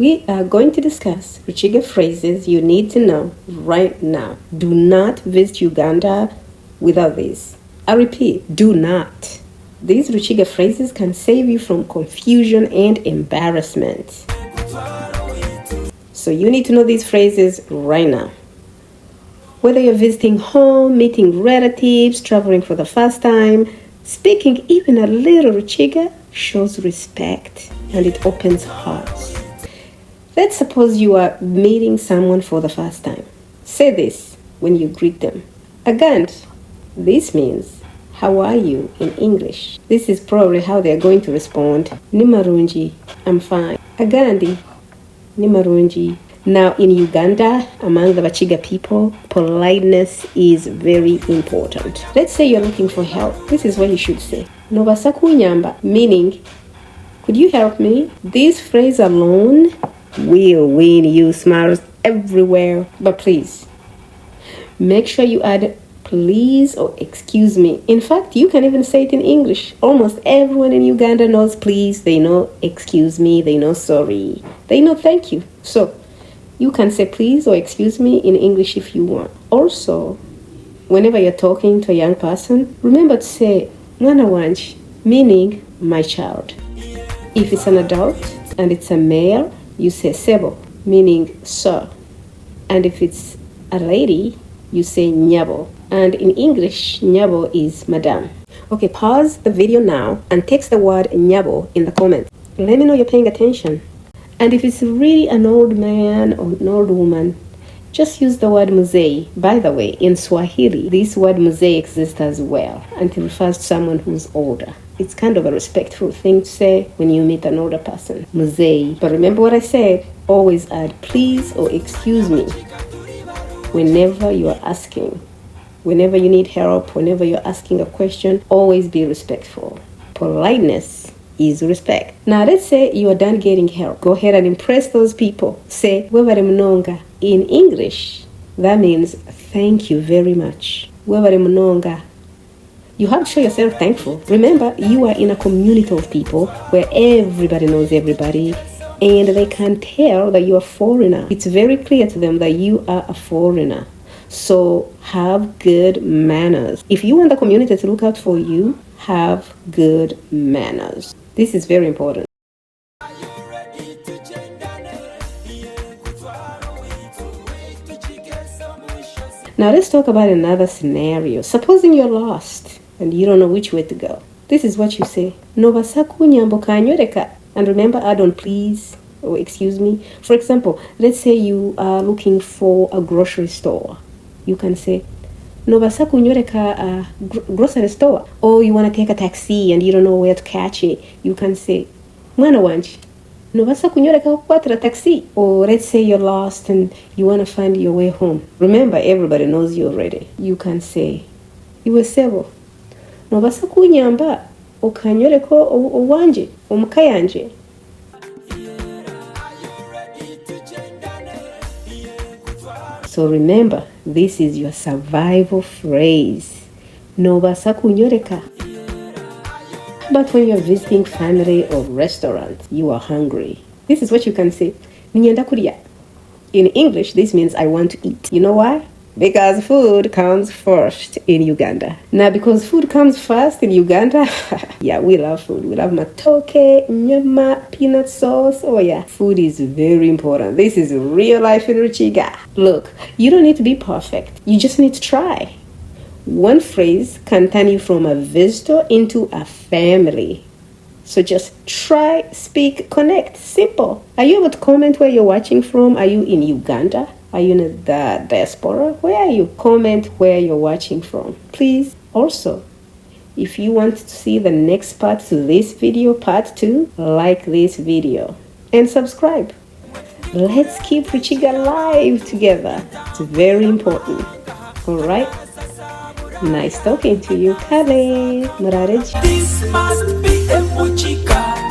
We are going to discuss Rukiga phrases you need to know right now. Do not visit Uganda without these. I repeat, do not. These Rukiga phrases can save you from confusion and embarrassment. So you need to know these phrases right now. Whether you're visiting home, meeting relatives, traveling for the first time, speaking even a little Rukiga shows respect and it opens hearts. Let's suppose you are meeting someone for the first time. Say this when you greet them. Agand. This means, how are you in English? This is probably how they are going to respond. Nimarunji, I'm fine. Agandi, Nimarunji. Now in Uganda, among the Bakiga people, politeness is very important. Let's say you're looking for help. This is what you should say. Nobasa kunyamba, meaning, could you help me? This phrase alone will win you smiles everywhere. But please, make sure you add please or excuse me. In fact, you can even say it in English. Almost everyone in Uganda knows please. They know excuse me. They know sorry. They know thank you. So you can say please or excuse me in English if you want. Also, whenever you're talking to a young person, remember to say mwana wanje, meaning my child. If it's an adult and it's a male, you say sebo, meaning sir. And if it's a lady, you say nyabo. And in English, nyabo is madam. Okay, pause the video now and text the word nyabo in the comments. Let me know you're paying attention. And if it's really an old man or an old woman, just use the word muzee. By the way, in Swahili, this word muzee exists as well, and it refers to someone who's older. It's kind of a respectful thing to say when you meet an older person, muzee. But remember what I said, always add please or excuse me whenever you are asking. Whenever you need help, whenever you're asking a question, always be respectful. Politeness is respect. Now let's say you are done getting help. Go ahead and impress those people. Say webale mnonga. In English, that means thank you very much. Webale mnonga. You have to show yourself thankful. Remember, you are in a community of people where everybody knows everybody and they can tell that you're a foreigner. It's very clear to them that you are a foreigner. So have good manners. If you want the community to look out for you, have good manners. This is very important. Now let's talk about another scenario. Supposing you're lost and you don't know which way to go. This is what you say. Nobasaku nyambo kanyoreka. And remember, add on please or excuse me. For example, let's say you are looking for a grocery store. You can say, Nobasa kunyoreka a grocery store. Or you want to take a taxi and you don't know where to catch it. You can say, mwana wanje, Nobasa kunyoreka kupatra taxi. Or let's say you're lost and you want to find your way home. Remember, everybody knows you already. You can say, iwe sebo. Nobasa kunyamba okanyoreko owanje omukayanje. So remember, this is your survival phrase. Nobasa kunyoreka. But when you're visiting family or restaurant, you are hungry. This is what you can say. Ninyenda kuria. In English, this means I want to eat. You know why? Because food comes first in Uganda. Now, because food comes first in Uganda, yeah, we love food. We love matoke, nyama, peanut sauce. Oh yeah, food is very important. This is real life in Rukiga. Look, you don't need to be perfect. You just need to try. One phrase can turn you from a visitor into a family. So just try, speak, connect. Simple. Are you able to comment where you're watching from? Are you in Uganda? Are you in the diaspora? Where are you? Comment where you're watching from. Please. Also, if you want to see the next part to this video, part 2, like this video and subscribe. Let's keep Rukiga alive together. It's very important. All right? Nice talking to you. Kale. Murareji. This must be a Rukiga.